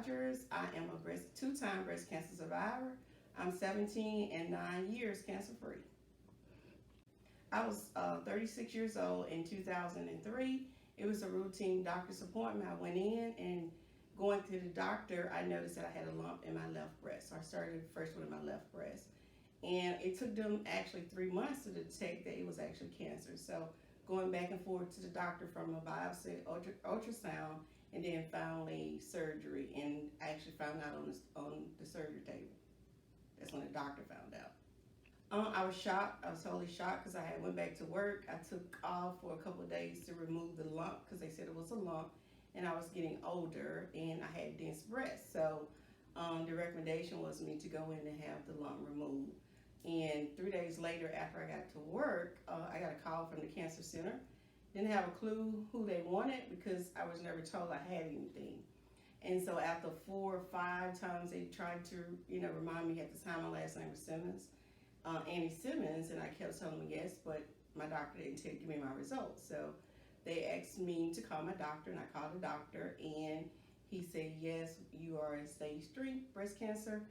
Rogers. I am a two-time breast cancer survivor. I'm 17 and 9 years cancer free. I was 36 years old in 2003. It was a routine doctor's appointment. I went in and going to the doctor, I noticed that I had a lump in my left breast. So I started first with my left breast. And it took them actually 3 months to detect that it was actually cancer. So going back and forth to the doctor from a biopsy, ultrasound, and then finally surgery, and I actually found out on the surgery table. That's when the doctor found out. I was shocked. I was totally shocked because I had went back to work. I took off for a couple of days to remove the lump because they said it was a lump, and I was getting older and I had dense breasts. So the recommendation was me to go in and have the lump removed. And 3 days later, after I got to work, I got a call from the cancer center. Didn't have a clue who they wanted because I was never told I had anything. And so after 4 or 5 times they tried to, remind me, at the time my last name was Simmons, Annie Simmons, and I kept telling them yes, but my doctor didn't give me my results. So they asked me to call my doctor, and I called the doctor, and he said, yes, you are in stage 3 breast cancer,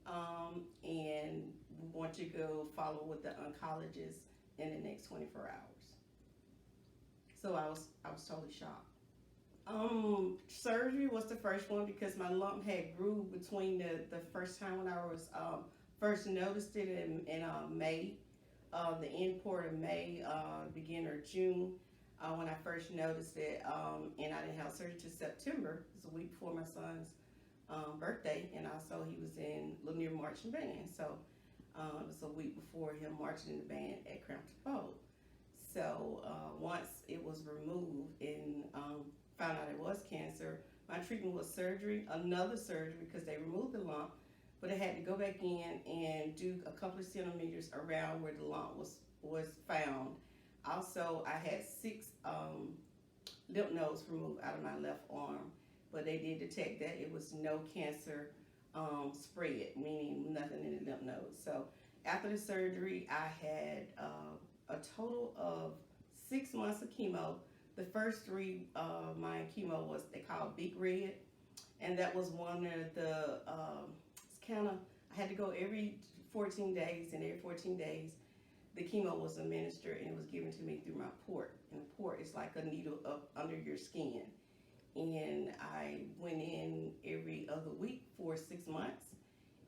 and we want you to go follow with the oncologist in the next 24 hours. So I was totally shocked. Surgery was the first one because my lump had grew between the first time when I was first noticed it in May, the end part of May, beginning of June, when I first noticed it, and I didn't have surgery till September. It was a week before my son's birthday, and also he was in Lanier Marching Band, so it was a week before him marching in the band at Crampton Bowl. So once it was removed and found out it was cancer, my treatment was surgery, another surgery because they removed the lump, but I had to go back in and do a couple of centimeters around where the lump was found. Also, I had 6 lymph nodes removed out of my left arm, but they did detect that it was no cancer spread, meaning nothing in the lymph nodes. So after the surgery, I had a total of 6 months of chemo. The first 3 my chemo was, they called Big Red, and that was one of the I had to go every 14 days, and every 14 days the chemo was administered, and it was given to me through my port. And the port is like a needle up under your skin. And I went in every other week for 6 months.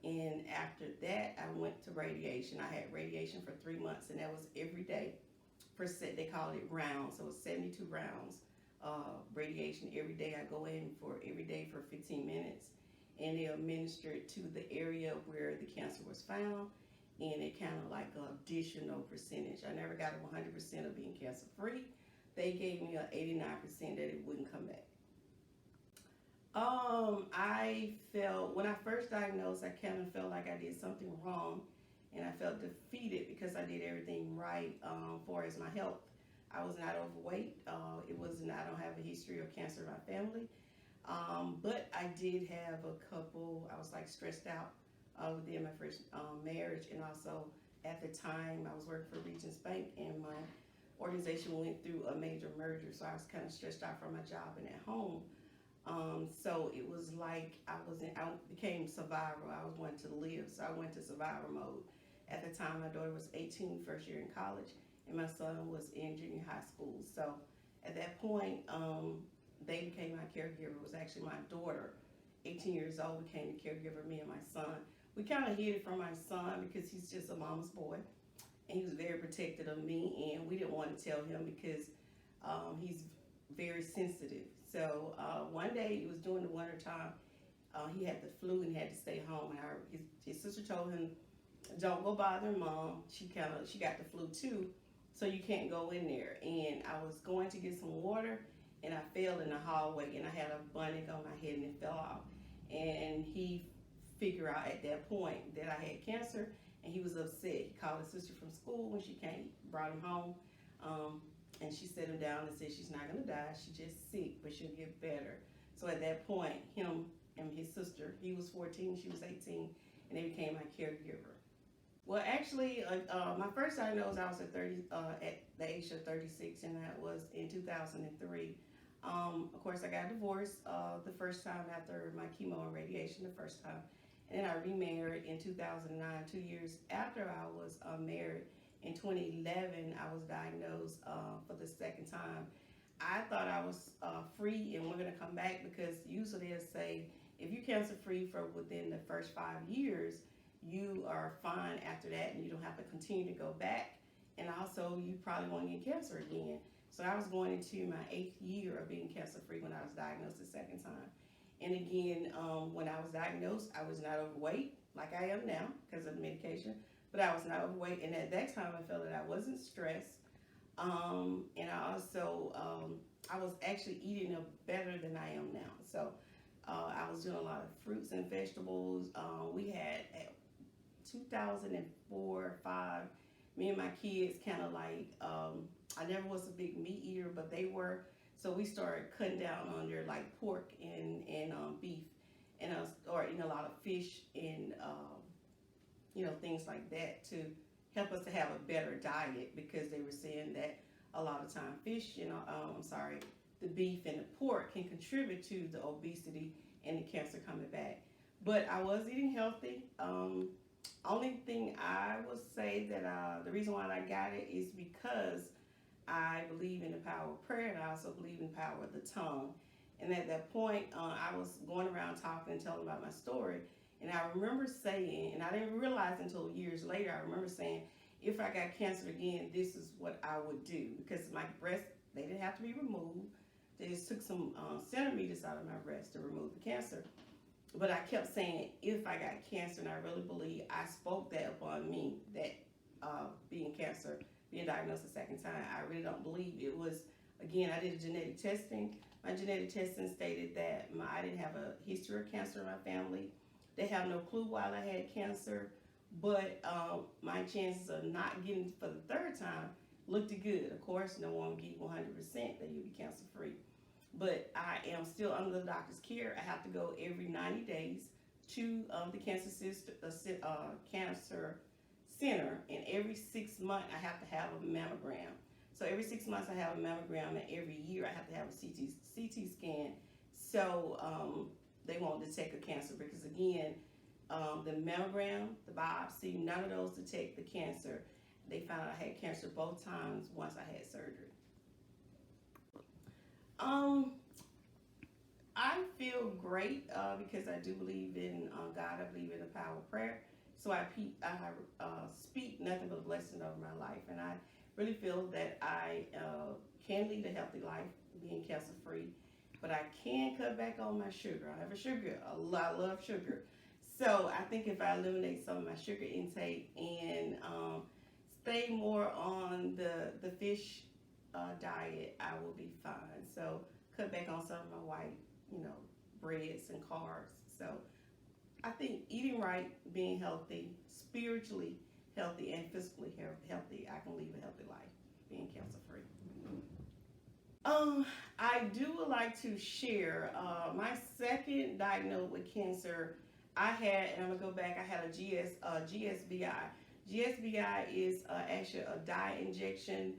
And after that, I went to radiation. I had radiation for 3 months, and that was every day. They called it rounds, so it was 72 rounds radiation every day. I go in for every day for 15 minutes, and they administer it to the area where the cancer was found, and it kind of like an additional percentage. I never got 100% of being cancer free. They gave me an 89% that it wouldn't come back. I felt, when I first diagnosed, I kind of felt like I did something wrong, and I felt defeated because I did everything right far as my health. I was not overweight. I don't have a history of cancer in my family. But I did have a couple, I was like stressed out within my first marriage, and also at the time I was working for Regions Bank, and my organization went through a major merger, so I was kind of stressed out from my job and at home. So it was like I became survivor. I was wanting to live, so I went to survivor mode. At the time, my daughter was 18, first year in college, and my son was in junior high school. So at that point, they became my caregiver. It was actually my daughter, 18 years old, became the caregiver of me and my son. We kind of hid it from my son because he's just a mama's boy, and he was very protective of me, and we didn't want to tell him because he's very sensitive. So one day, it was during the winter time, he had the flu and had to stay home, and his sister told him, don't go bother mom. She got the flu too, so you can't go in there. And I was going to get some water, and I fell in the hallway, and I had a bunny on my head, and it fell off. And he figured out at that point that I had cancer, and he was upset. He called his sister from school when she came, brought him home, and she set him down and said she's not gonna die, she's just sick, but she'll get better. So at that point, him and his sister, he was 14, she was 18, and they became my caregiver. Well, actually, my first diagnosis, I was at the age of 36, and that was in 2003. Of course, I got divorced the first time after my chemo and radiation the first time. And then I remarried in 2009. 2 years after I was married, in 2011, I was diagnosed for the second time. I thought I was free and we're going to come back, because usually they'll say if you're cancer free for within the first 5 years, you are fine after that and you don't have to continue to go back. And also, you probably won't get cancer again. So I was going into my 8th year of being cancer free when I was diagnosed the second time. And again, when I was diagnosed, I was not overweight like I am now because of the medication, but I was not overweight. And at that time, I felt that I wasn't stressed. And I also, I was actually eating better than I am now. So I was doing a lot of fruits and vegetables. We had, at 2004, 5, me and my kids kind of like, I never was a big meat eater, but they were. So we started cutting down on their like pork and beef, and or eating a lot of fish and things like that to help us to have a better diet, because they were saying that a lot of time fish, the beef and the pork can contribute to the obesity and the cancer coming back. But I was eating healthy. Only thing I would say that the reason why I got it is because I believe in the power of prayer, and I also believe in the power of the tongue. And at that point, I was going around talking and telling about my story. And I remember saying, and I didn't realize until years later, I remember saying, if I got cancer again, this is what I would do. Because my breast, they didn't have to be removed. They just took some centimeters out of my breast to remove the cancer. But I kept saying, if I got cancer, and I really believe I spoke that upon me, that being diagnosed the second time, I really don't believe it was, again, I did genetic testing. My genetic testing stated that I didn't have a history of cancer in my family. They have no clue why I had cancer, but my chances of not getting for the third time looked good. Of course, no one will give you 100% that you'll be cancer free. But I am still under the doctor's care. I have to go every 90 days to the cancer center, and every 6 months I have to have a mammogram. So every 6 months I have a mammogram, and every year I have to have a CT scan. So they won't detect a cancer, because again, the mammogram, the biopsy, none of those detect the cancer. They found out I had cancer both times once I had surgery. I feel great because I do believe in God. I believe in the power of prayer. So I speak nothing but blessing over my life. And I really feel that I can lead a healthy life, being cancer free. But I can cut back on my sugar. I have I love sugar. So I think if I eliminate some of my sugar intake and stay more on the fish diet, I will be fine. So cut back on some of my white, breads and carbs. So I think eating right, being healthy, spiritually healthy, and physically healthy, I can live a healthy life, being cancer free. I do like to share my second diagnosis with cancer. I had, and I'm gonna go back, I had a GSBI. GSBI is actually a dye injection.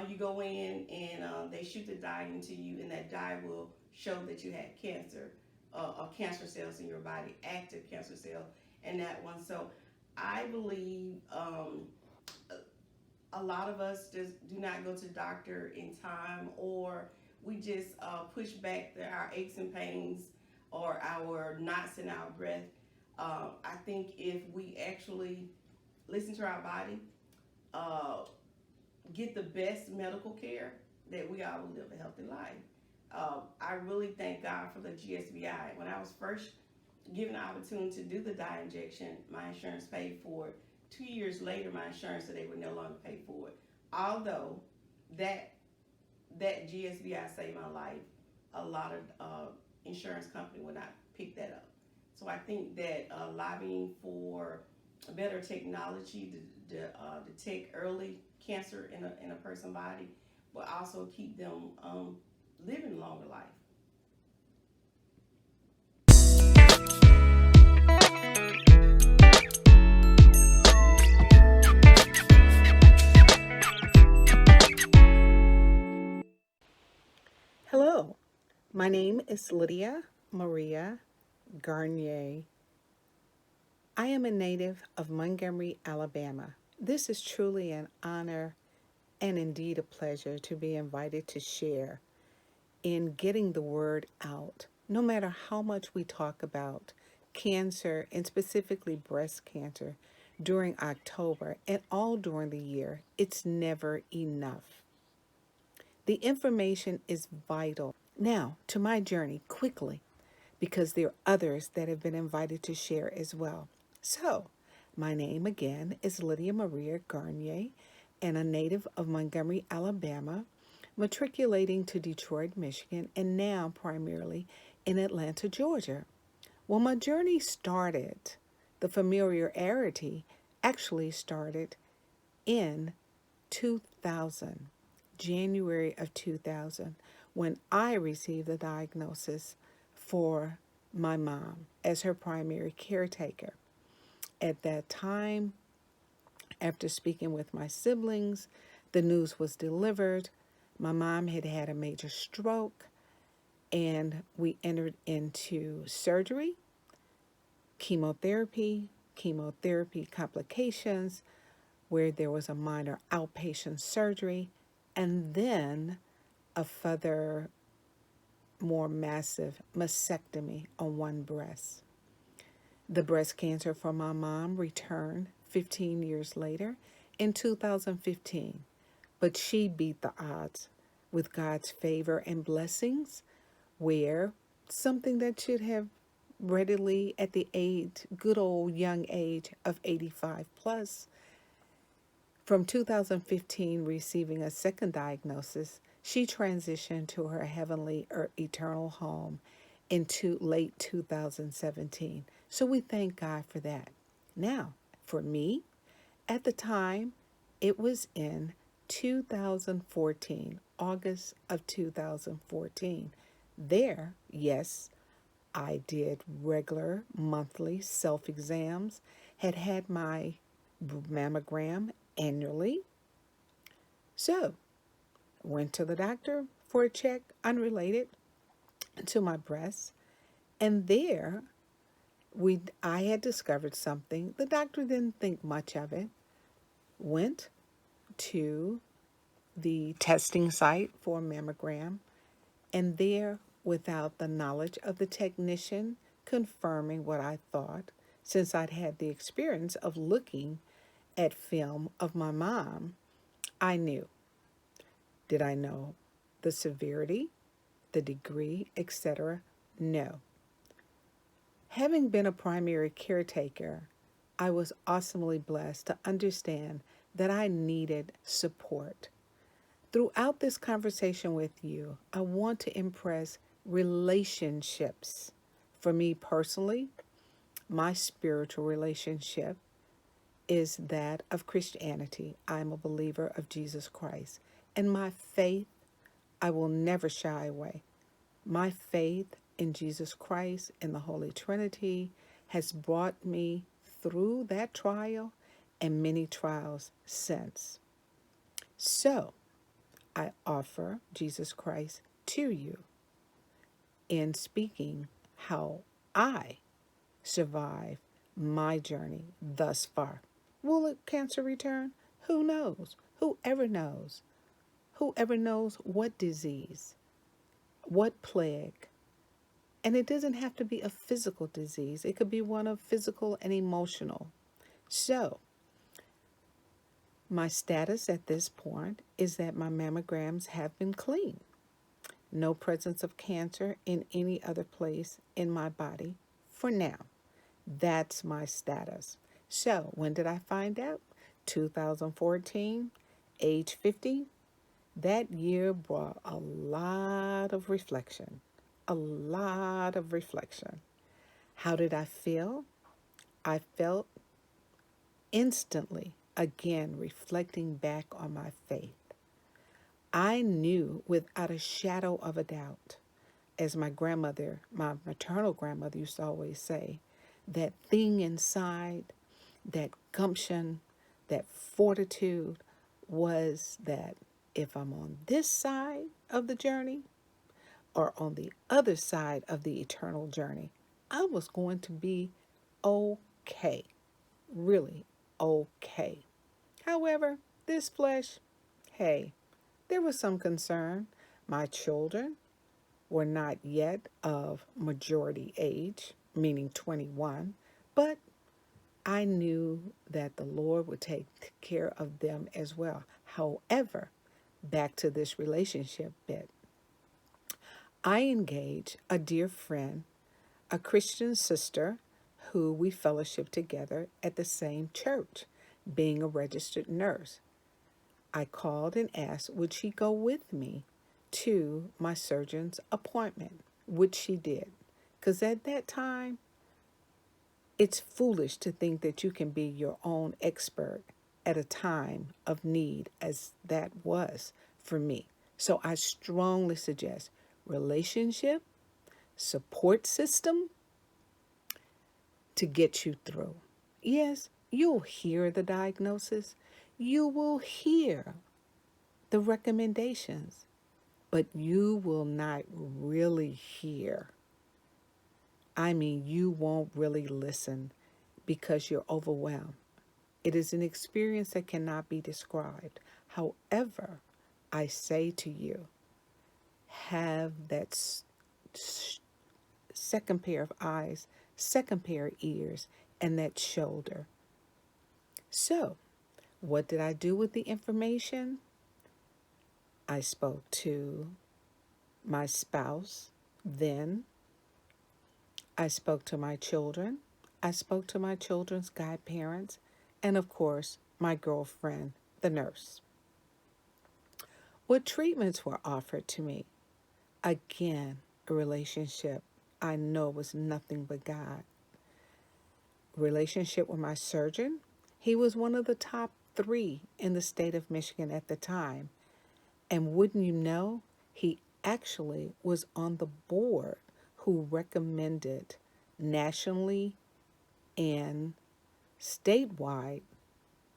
You go in and they shoot the dye into you, and that dye will show that you had cancer, or cancer cells in your body, active cancer cells, and that one. So I believe a lot of us just do not go to the doctor in time, or we just push back our aches and pains or our knots in our breath. I think if we actually listen to our body, get the best medical care, that we all will live a healthy life. I really thank God for the GSBI. When I was first given the opportunity to do the dye injection, my insurance paid for it. 2 years later, my insurance said they would no longer pay for it. Although that GSBI saved my life, a lot of insurance company would not pick that up. So I think that lobbying for better technology to detect early cancer in a person's body will also keep them living a longer life. Hello, My name is Lydia Maria Garnier. I am a native of Montgomery, Alabama. This is truly an honor and indeed a pleasure to be invited to share in getting the word out. No matter how much we talk about cancer and specifically breast cancer during October and all during the year, it's never enough. The information is vital. Now, to my journey quickly, because there are others that have been invited to share as well. So, my name again is Lydia Maria Garnier, and a native of Montgomery, Alabama, matriculating to Detroit, Michigan, and now primarily in Atlanta, Georgia. Well, my journey started, the familiarity actually started in 2000, January of 2000, when I received the diagnosis for my mom as her primary caretaker. At that time, after speaking with my siblings, the news was delivered. My mom had had a major stroke, and we entered into surgery, chemotherapy complications, where there was a minor outpatient surgery, and then a further, more massive mastectomy on one breast. The breast cancer for my mom returned 15 years later in 2015, but she beat the odds with God's favor and blessings, where something that should have readily at the age, good old young age of 85 plus, from 2015 receiving a second diagnosis, she transitioned to her heavenly or eternal home into late 2017. So we thank God for that. Now, for me, at the time, it was in 2014, August of 2014. There, yes, I did regular monthly self exams, had my mammogram annually. So, went to the doctor for a check unrelated to my breast, and there I had discovered something. The doctor didn't think much of it. Went to the testing site for a mammogram, and there, without the knowledge of the technician confirming what I thought, since I'd had the experience of looking at film of my mom, I knew. Did I know the severity, the degree, etc.? No. Having been a primary caretaker, I was awesomely blessed to understand that I needed support. Throughout this conversation with you, I want to impress relationships. For me personally, my spiritual relationship is that of Christianity. I'm a believer of Jesus Christ. And my faith, I will never shy away. My faith in Jesus Christ and the Holy Trinity has brought me through that trial and many trials since. So, I offer Jesus Christ to you in speaking how I survive my journey thus far. Will the cancer return? Who knows? Whoever knows? Whoever knows what disease, what plague. And it doesn't have to be a physical disease. It could be one of physical and emotional. So, my status at this point is that my mammograms have been clean. No presence of cancer in any other place in my body for now. That's my status. So, when did I find out? 2014, age 50. That year brought a lot of reflection. A lot of reflection. How did I feel? I felt instantly, again, reflecting back on my faith. I knew without a shadow of a doubt, as my grandmother, my maternal grandmother used to always say, that thing inside, that gumption, that fortitude was that if I'm on this side of the journey, or on the other side of the eternal journey, I was going to be okay, really okay. However, this flesh, hey, there was some concern. My children were not yet of majority age, meaning 21, but I knew that the Lord would take care of them as well. However, back to this relationship bit, I engaged a dear friend, a Christian sister who we fellowship together at the same church, being a registered nurse. I called and asked would she go with me to my surgeon's appointment, which she did. Because at that time, it's foolish to think that you can be your own expert at a time of need as that was for me. So I strongly suggest relationship, support system to get you through. Yes, you'll hear the diagnosis, you will hear the recommendations, but you will not really hear. I mean, you won't really listen because you're overwhelmed. It is an experience that cannot be described. However, I say to you, have that second pair of eyes, second pair of ears, and that shoulder. So, what did I do with the information? I spoke to my spouse then. I spoke to my children. I spoke to my children's godparents. And of course, my girlfriend, the nurse. What treatments were offered to me? Again, a relationship I know was nothing but God. Relationship with my surgeon. He was one of the top 3 in the state of Michigan at the time. And wouldn't you know, he actually was on the board who recommended nationally and statewide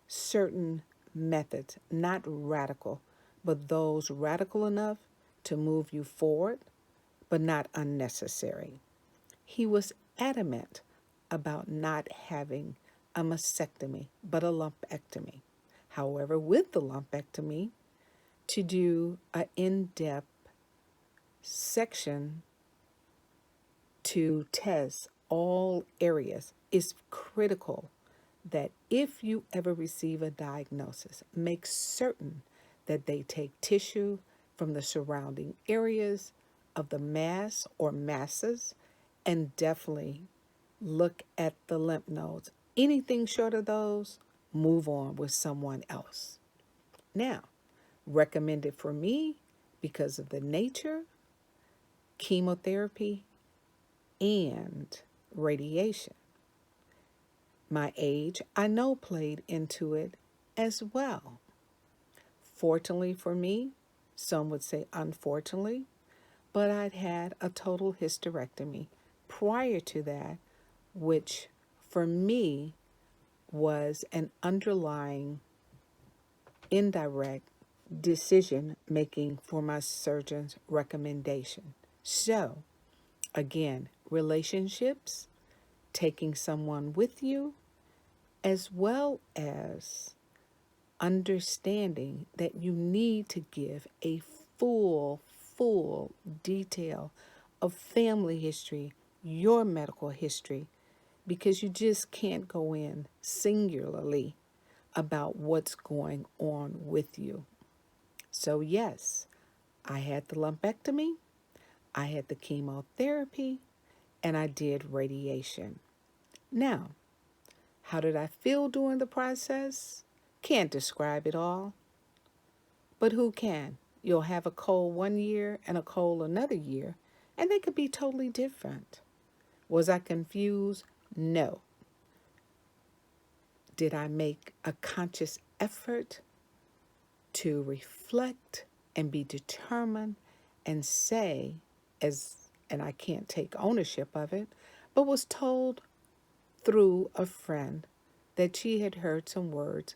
certain methods, not radical, but those radical enough to move you forward, but not unnecessary. He was adamant about not having a mastectomy, but a lumpectomy. However, with the lumpectomy, to do an in-depth section to test all areas is critical that if you ever receive a diagnosis, make certain that they take tissue from the surrounding areas of the mass or masses and definitely look at the lymph nodes. Anything short of those, move on with someone else. Now, recommended for me because of the nature, chemotherapy, and radiation. My age, I know, played into it as well. Fortunately for me, some would say unfortunately, but I'd had a total hysterectomy prior to that, which for me was an underlying indirect decision making for my surgeon's recommendation. So, again, relationships, taking someone with you, as well as understanding that you need to give a full detail of family history, your medical history, because you just can't go in singularly about what's going on with you. So yes, I had the lumpectomy, I had the chemotherapy, and I did radiation. Now, how did I feel during the process? Can't describe it all, but who can? You'll have a cold one year and a cold another year, and they could be totally different. Was I confused? No. Did I make a conscious effort to reflect and be determined and say, and I can't take ownership of it, but was told through a friend that she had heard some words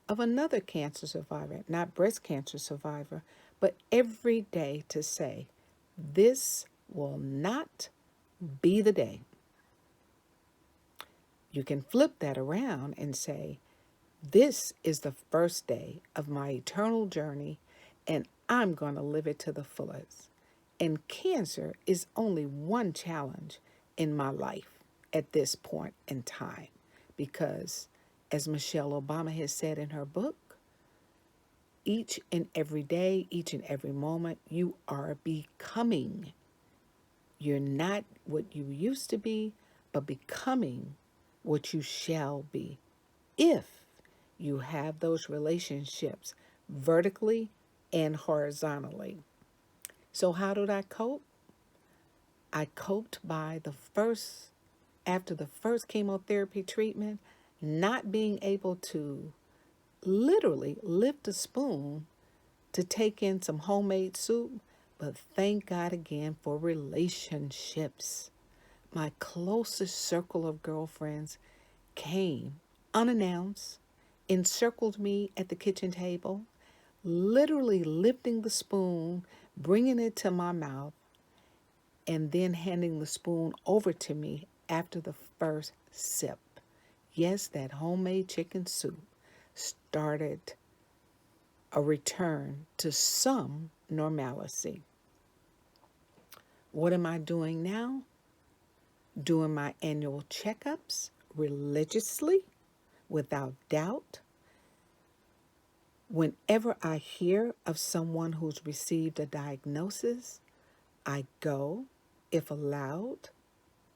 of another cancer survivor, not breast cancer survivor, but every day to say, This will not be the day. You can flip that around and say, this is the first day of my eternal journey, and I'm going to live it to the fullest. And cancer is only one challenge in my life at this point in time, because, as Michelle Obama has said in her book, each and every day, each and every moment, you are becoming. You're not what you used to be, but becoming what you shall be if you have those relationships vertically and horizontally. So, how did I cope? I coped by after the first chemotherapy treatment, not being able to literally lift a spoon to take in some homemade soup, but thank God again for relationships. My closest circle of girlfriends came unannounced, encircled me at the kitchen table, literally lifting the spoon, bringing it to my mouth, and then handing the spoon over to me after the first sip. Yes, that homemade chicken soup started a return to some normalcy. What am I doing now? Doing my annual checkups religiously, without doubt. Whenever I hear of someone who's received a diagnosis, I go, if allowed,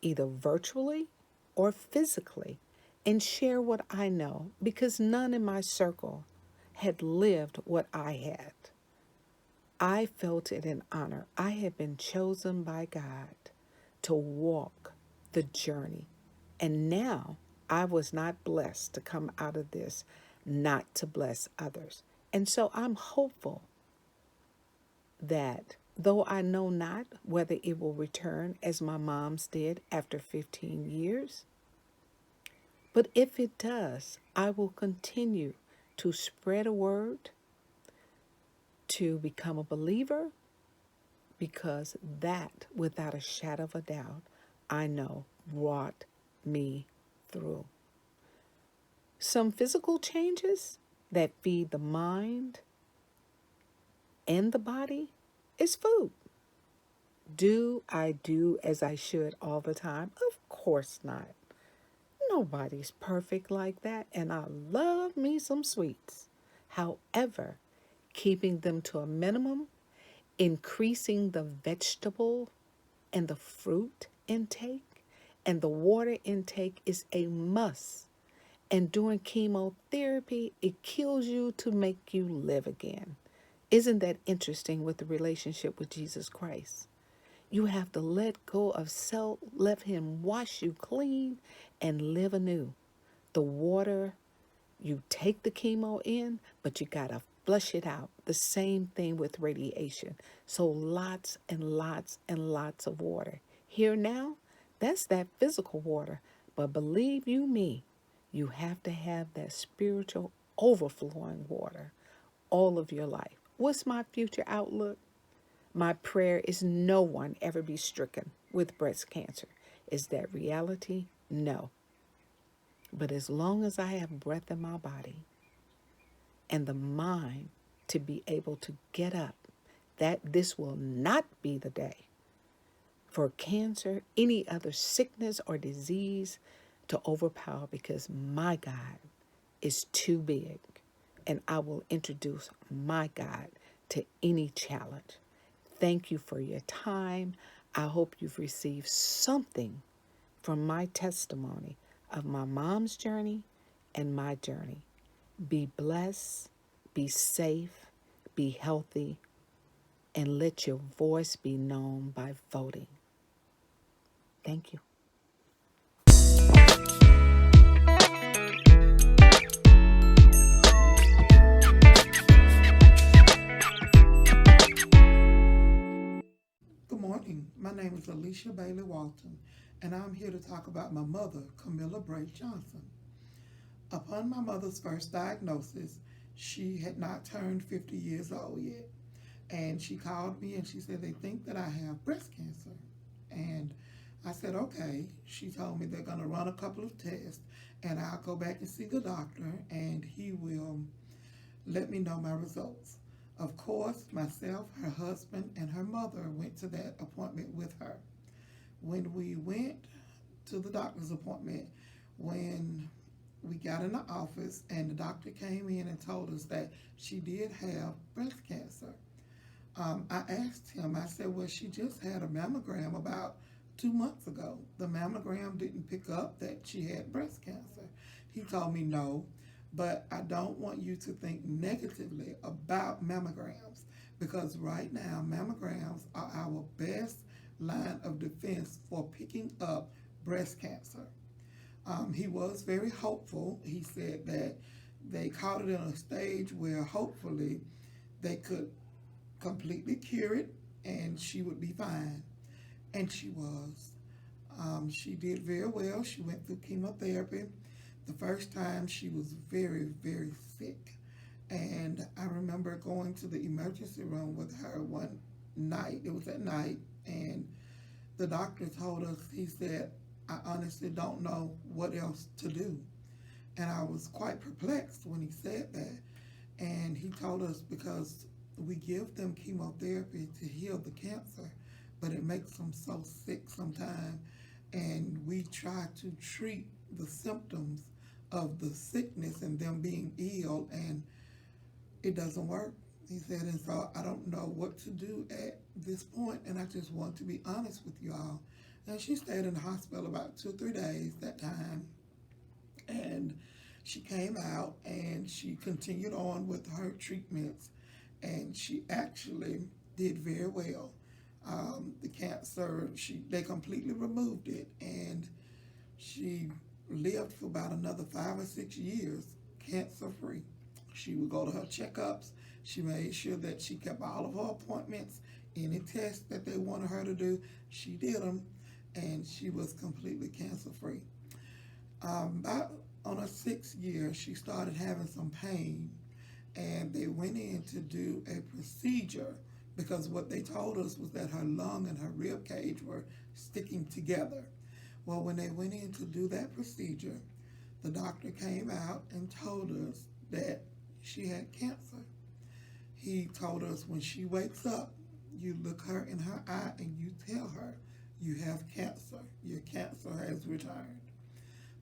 either virtually or physically, and share what I know, because none in my circle had lived what I had. I felt it an honor. I had been chosen by God to walk the journey. And now I was not blessed to come out of this not to bless others. And so I'm hopeful that though I know not whether it will return as my mom's did after 15 years, but if it does, I will continue to spread a word, to become a believer, because that, without a shadow of a doubt, I know brought me through. Some physical changes that feed the mind and the body is food. Do I do as I should all the time? Of course not. Nobody's perfect like that, and I love me some sweets. However, keeping them to a minimum, increasing the vegetable and the fruit intake and the water intake is a must. And during chemotherapy, it kills you to make you live again. Isn't that interesting with the relationship with Jesus Christ? You have to let go of self, let him wash you clean, and live anew. The water, you take the chemo in, but you got to flush it out. The same thing with radiation. So lots and lots and lots of water. Here now, that's that physical water. But believe you me, you have to have that spiritual overflowing water all of your life. What's my future outlook? My prayer is no one ever be stricken with breast cancer. Is that reality? No. But as long as I have breath in my body and the mind to be able to get up, that this will not be the day for cancer, any other sickness or disease to overpower, because my God is too big, and I will introduce my God to any challenge. Thank you for your time. I hope you've received something from my testimony of my mom's journey and my journey. Be blessed, be safe, be healthy, and let your voice be known by voting. Thank you. Good morning. My name is Alicia Bailey Walton, and I'm here to talk about my mother, Camilla Bray Johnson. Upon my mother's first diagnosis, she had not turned 50 years old yet. And she called me and she said they think that I have breast cancer. And I said, okay. She told me they're going to run a couple of tests and I'll go back and see the doctor and he will let me know my results. Of course, myself, her husband, and her mother went to that appointment with her. When we went to the doctor's appointment, when we got in the office and the doctor came in and told us that she did have breast cancer, I asked him, I said, well, she just had a mammogram about 2 months ago. The mammogram didn't pick up that she had breast cancer. He told me no, but I don't want you to think negatively about mammograms because right now mammograms are our best line of defense for picking up breast cancer. He was very hopeful. He said that they caught it in a stage where hopefully they could completely cure it and she would be fine. And she was. She did very well. She went through chemotherapy. The first time she was very, very sick. And I remember going to the emergency room with her one night. It was at night. And the doctor told us, he said, I honestly don't know what else to do. And I was quite perplexed when he said that. And he told us because we give them chemotherapy to heal the cancer, but it makes them so sick sometimes. And we try to treat the symptoms of the sickness and them being ill, and it doesn't work. He said, and so I don't know what to do at this point, and I just want to be honest with you all. And she stayed in the hospital about 2 or 3 days that time, and she came out and she continued on with her treatments, and she actually did very well. The cancer, they completely removed it, and she lived for about another 5 or 6 years cancer-free. She would go to her checkups. She made sure that she kept all of her appointments. Any tests that they wanted her to do, she did them, and she was completely cancer-free. About on her 6th year, she started having some pain, and they went in to do a procedure because what they told us was that her lung and her rib cage were sticking together. Well, when they went in to do that procedure, the doctor came out and told us that she had cancer. He told us when she wakes up, you look her in her eye and you tell her you have cancer. Your cancer has returned.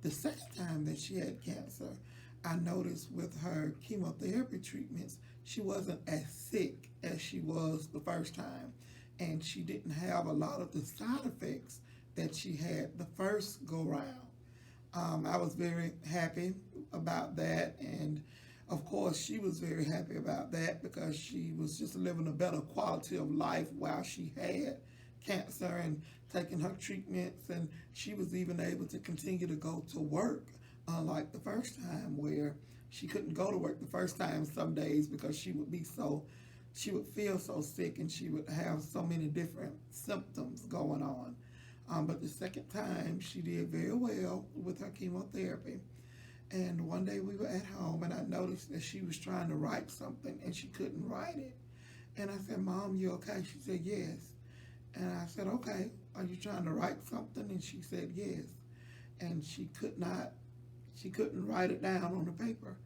The second time that she had cancer, I noticed with her chemotherapy treatments, she wasn't as sick as she was the first time, and she didn't have a lot of the side effects that she had the first go round. I was very happy about that, and of course she was very happy about that because she was just living a better quality of life while she had cancer and taking her treatments, and she was even able to continue to go to work, unlike the first time where she couldn't go to work the first time some days because she would feel so sick and she would have so many different symptoms going on. But the second time she did very well with her chemotherapy. And one day we were at home and I noticed that she was trying to write something and she couldn't write it. And I said, Mom, you okay? She said, yes. And I said, okay, are you trying to write something? And she said, yes. And she couldn't write it down on the paper.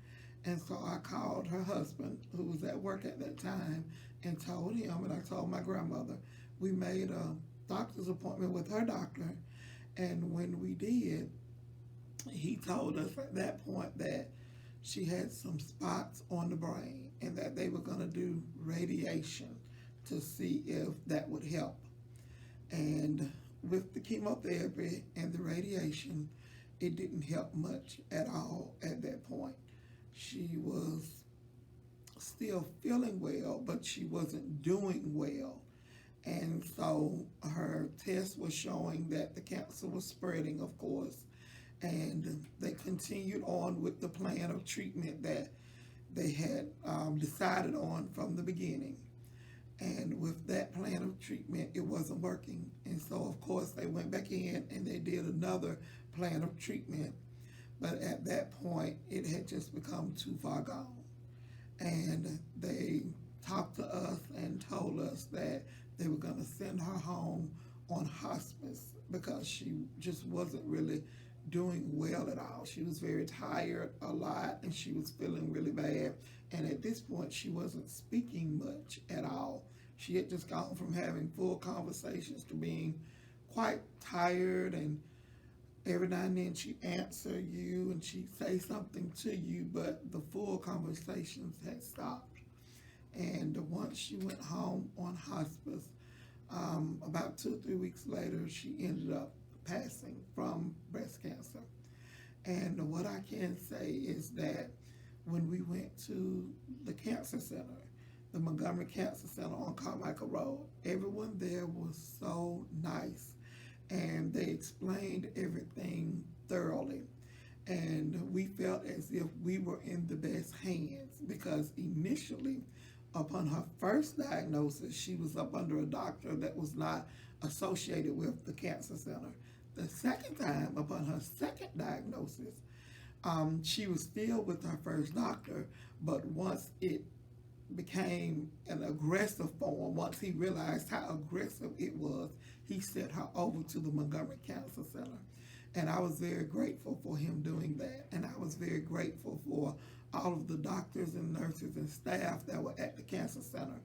And so I called her husband, who was at work at that time, and told him, and I told my grandmother. We made a doctor's appointment with her doctor, and when we did, he told us at that point that she had some spots on the brain and that they were going to do radiation to see if that would help. And with the chemotherapy and the radiation, it didn't help much at all at that point. She was still feeling well, but she wasn't doing well. And so her test was showing that the cancer was spreading, of course. And they continued on with the plan of treatment that they had decided on from the beginning. And with that plan of treatment, it wasn't working. And so, of course, they went back in and they did another plan of treatment. But at that point, it had just become too far gone. And they talked to us and told us that they were going to send her home on hospice because she just wasn't really doing well at all. She was very tired a lot and she was feeling really bad. And at this point, she wasn't speaking much at all. She had just gone from having full conversations to being quite tired, and every now and then she'd answer you and she'd say something to you, but the full conversations had stopped. And once she went home on hospice, about 2 or 3 weeks later, she ended up passing from breast cancer. And what I can say is that when we went to the cancer center, the Montgomery Cancer Center on Carmichael Road, everyone there was so nice, and they explained everything thoroughly. And we felt as if we were in the best hands, because initially, upon her first diagnosis, she was up under a doctor that was not associated with the cancer center. The second time, upon her second diagnosis, she was still with her first doctor, but once it became an aggressive form, once he realized how aggressive it was, he sent her over to the Montgomery Cancer Center. And I was very grateful for him doing that. And I was very grateful for all of the doctors and nurses and staff that were at the cancer center.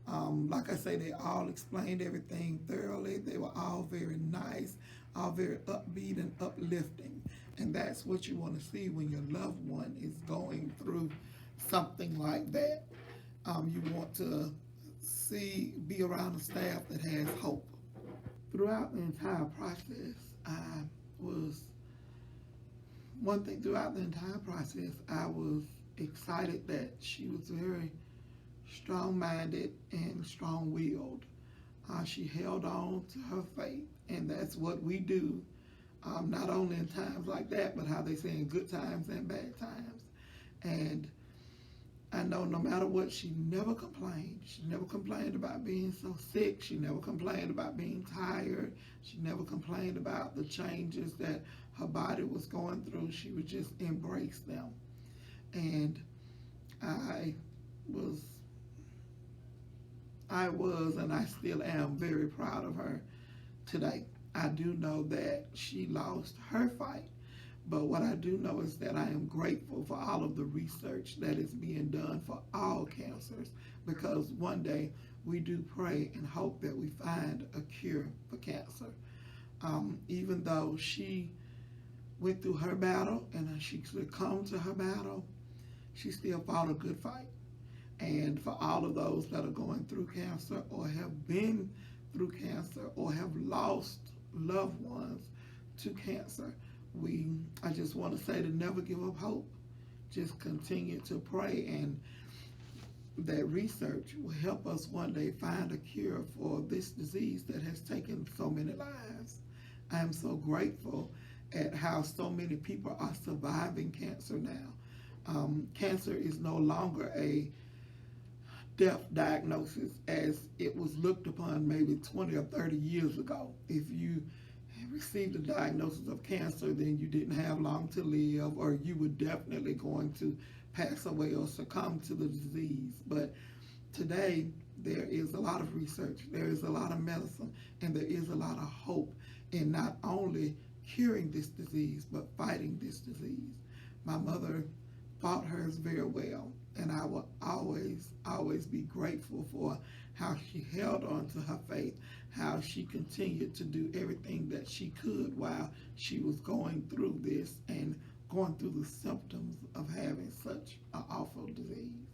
Like I say, they all explained everything thoroughly. They were all very nice, all very upbeat and uplifting. And that's what you want to see when your loved one is going through something like that. You want to be around a staff that has hope. Throughout the entire process, I was excited that she was very strong-minded and strong-willed. She held on to her faith, and that's what we do, not only in times like that, but how they say in good times and bad times. And I know no matter what, she never complained. She never complained about being so sick. She never complained about being tired. She never complained about the changes that her body was going through. She would just embrace them. And I was and I still am very proud of her today. I do know that she lost her fight, but what I do know is that I am grateful for all of the research that is being done for all cancers, because one day we do pray and hope that we find a cure for cancer. Even though she went through her battle and she succumbed to her battle, she still fought a good fight. And for all of those that are going through cancer or have been through cancer or have lost loved ones to cancer, I just want to say to never give up hope. Just continue to pray, and that research will help us one day find a cure for this disease that has taken so many lives. I am so grateful at how so many people are surviving cancer now. Cancer is no longer a death diagnosis as it was looked upon maybe 20 or 30 years ago. If you received a diagnosis of cancer, then you didn't have long to live, or you were definitely going to pass away or succumb to the disease. But today, there is a lot of research, there is a lot of medicine, and there is a lot of hope in not only curing this disease, but fighting this disease. My mother fought hers very well, and I will always be grateful for how she held on to her faith, how she continued to do everything that she could while she was going through this and going through the symptoms of having such an awful disease.